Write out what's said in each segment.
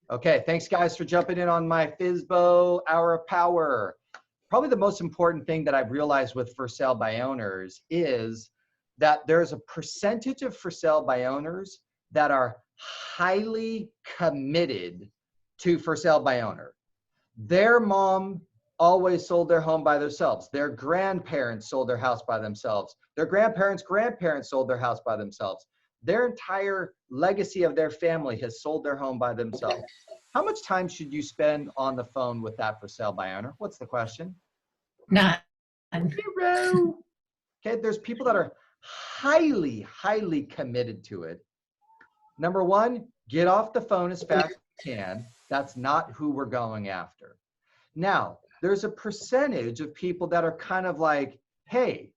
Okay, thanks guys for jumping in on my FSBO Hour of Power. Probably the most important thing that I've realized with for sale by owners is that there's a percentage of for sale by owners that are highly committed to for sale by owner. Their mom always sold their home by themselves. Their grandparents sold their house by themselves. Their grandparents' grandparents sold their house by themselves. Their entire legacy of their family has sold their home by themselves. How much time should you spend on the phone with that for sale by owner? What's the question? None. 0. Okay, there's people that are highly committed to it. Number one, get off the phone as fast as you can. That's not who we're going after. Now, there's a percentage of people that are kind of like, hey,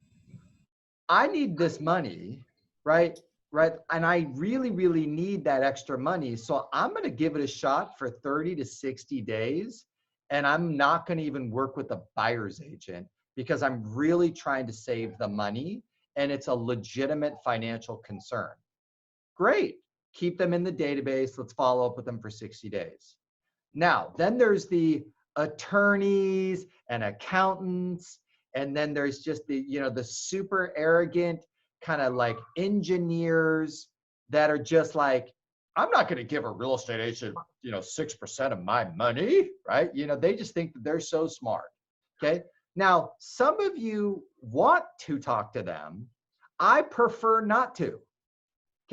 I need this money, right? And I really need that extra money. So I'm going to give it a shot for 30 to 60 days. And I'm not going to even work with a buyer's agent because I'm really trying to save the money. And it's a legitimate financial concern. Great. Keep them in the database. Let's follow up with them for 60 days. Now, then there's the attorneys and accountants. And then there's just the, the super arrogant kind of like engineers that are just like, I'm not going to give a real estate agent, 6% of my money, right? They just think that they're so smart. Okay. Now, some of you want to talk to them. I prefer not to.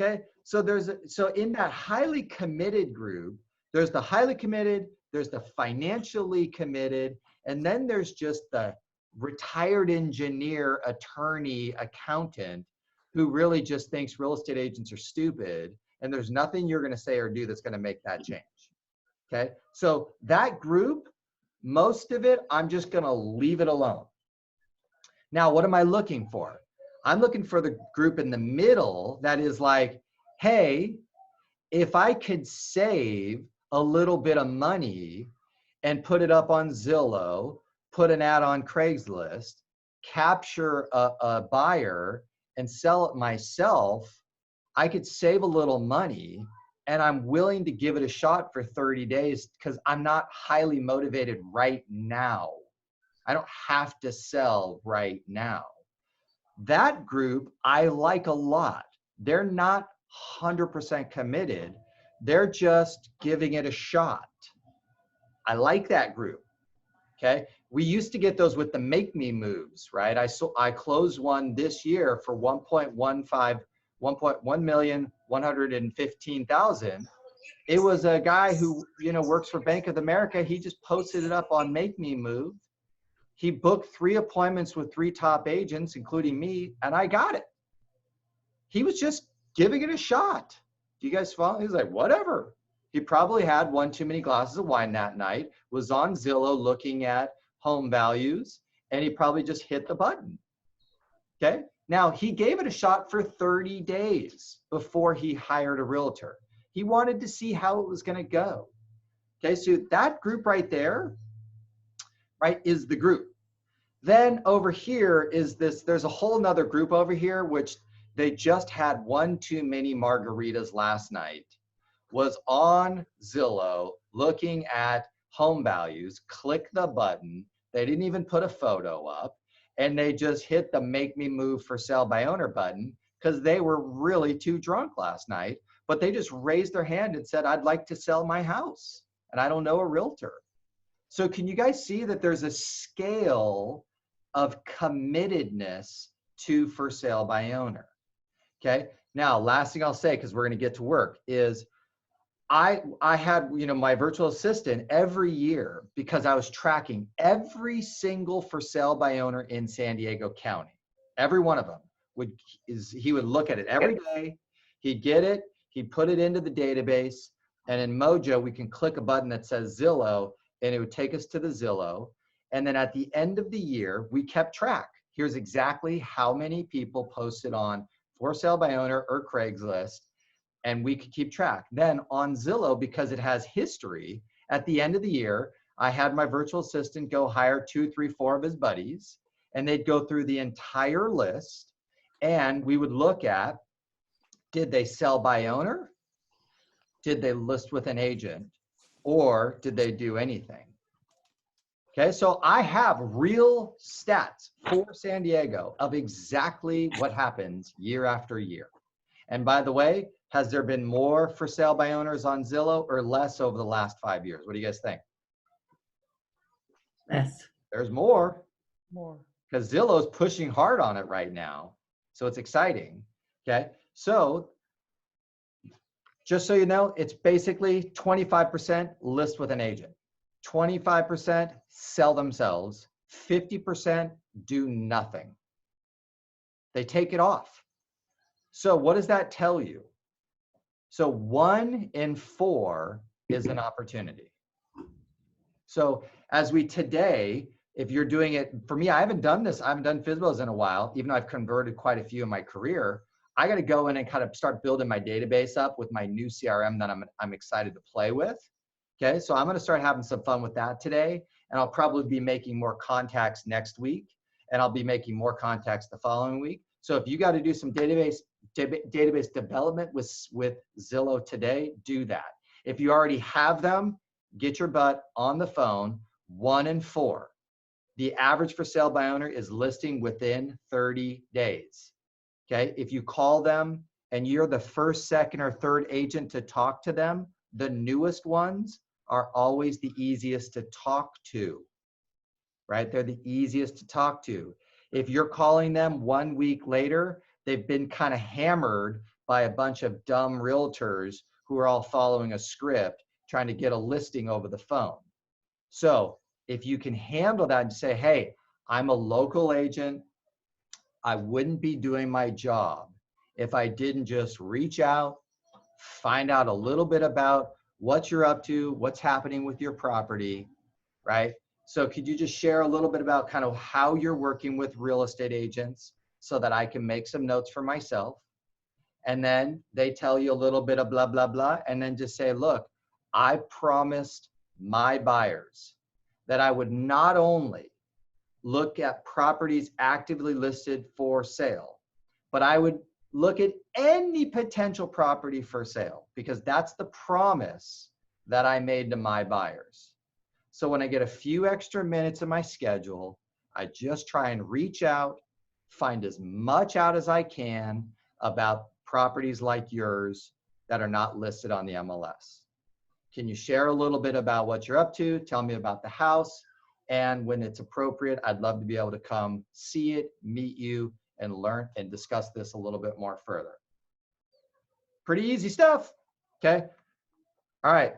Okay. So so in that highly committed group, there's the highly committed, there's the financially committed, and then there's just the retired engineer, attorney, accountant who really just thinks real estate agents are stupid, and there's nothing you're going to say or do that's going to make that change. Okay. So that group, most of it, I'm just going to leave it alone. Now, what am I looking for? I'm looking for the group in the middle that is like, hey, if I could save a little bit of money and put it up on Zillow, put an ad on Craigslist, capture a buyer and sell it myself, I could save a little money, and I'm willing to give it a shot for 30 days because I'm not highly motivated right now. I don't have to sell right now. That group I like a lot. They're not 100% committed. They're just giving it a shot. I like that group. Okay. We used to get those with the make me moves, right? I closed one this year for 1,115,000. It was a guy who, works for Bank of America. He just posted it up on Make Me Move. He booked 3 appointments with 3 top agents, including me, and I got it. He was just giving it a shot. Do you guys follow? He was like, whatever. He probably had one too many glasses of wine that night, was on Zillow looking at home values, and he probably just hit the button. Okay. Now, he gave it a shot for 30 days before he hired a realtor. He wanted to see how it was going to go. Okay. So that group right there, right, is the group. Then over here is this, there's a whole nother group over here, which they just had one too many margaritas last night, was on Zillow looking at home values, click the button. They didn't even put a photo up, and they just hit the make me move for sale by owner button because they were really too drunk last night, but they just raised their hand and said, I'd like to sell my house and I don't know a realtor. So can you guys see that there's a scale of committedness to for sale by owner? Okay. Now, last thing I'll say, because we're going to get to work, is I had, my virtual assistant every year, because I was tracking every single for sale by owner in San Diego County. Every one of them he would look at it every day. He'd get it. He'd put it into the database. And in Mojo, we can click a button that says Zillow, and it would take us to the Zillow. And then at the end of the year, we kept track. Here's exactly how many people posted on for sale by owner or Craigslist, and we could keep track. Then on Zillow, because it has history, at the end of the year, I had my virtual assistant go hire 2, 3, 4 of his buddies, and they'd go through the entire list, and we would look at, did they sell by owner? Did they list with an agent? or did they do anything? Okay, so I have real stats for San Diego of exactly what happens year after year. And by the way, has there been more for sale by owners on Zillow or less over the last 5 years? What do you guys think? Less. There's more. More. Because Zillow's pushing hard on it right now. So it's exciting. Okay. So just so you know, it's basically 25% list with an agent, 25% sell themselves, 50% do nothing. They take it off. So what does that tell you? So 1 in 4 is an opportunity. So as we today, if you're doing it, for me, I haven't done this. I haven't done FSBOs in a while, even though I've converted quite a few in my career. I got to go in and kind of start building my database up with my new CRM that I'm excited to play with. Okay, so I'm going to start having some fun with that today, and I'll probably be making more contacts next week, and I'll be making more contacts the following week. So if you got to do some database development with Zillow today, do that. If you already have them, get your butt on the phone. 1 in 4. The average for sale by owner is listing within 30 days. Okay, if you call them and you're the first, second, or third agent to talk to them, the newest ones are always the easiest to talk to, right? They're the easiest to talk to. If you're calling them 1 week later, they've been kind of hammered by a bunch of dumb realtors who are all following a script, trying to get a listing over the phone. So if you can handle that and say, hey, I'm a local agent, I wouldn't be doing my job if I didn't just reach out, find out a little bit about what you're up to, what's happening with your property, right? So could you just share a little bit about kind of how you're working with real estate agents so that I can make some notes for myself? And then they tell you a little bit of blah, blah, blah, and then just say, look, I promised my buyers that I would not only look at properties actively listed for sale, but I would look at any potential property for sale, because that's the promise that I made to my buyers. So when I get a few extra minutes in my schedule, I just try and reach out, find as much out as I can about properties like yours that are not listed on the MLS. Can you share a little bit about what you're up to? Tell me about the house. And when it's appropriate, I'd love to be able to come see it, meet you, and learn and discuss this a little bit more further. Pretty easy stuff. Okay. All right.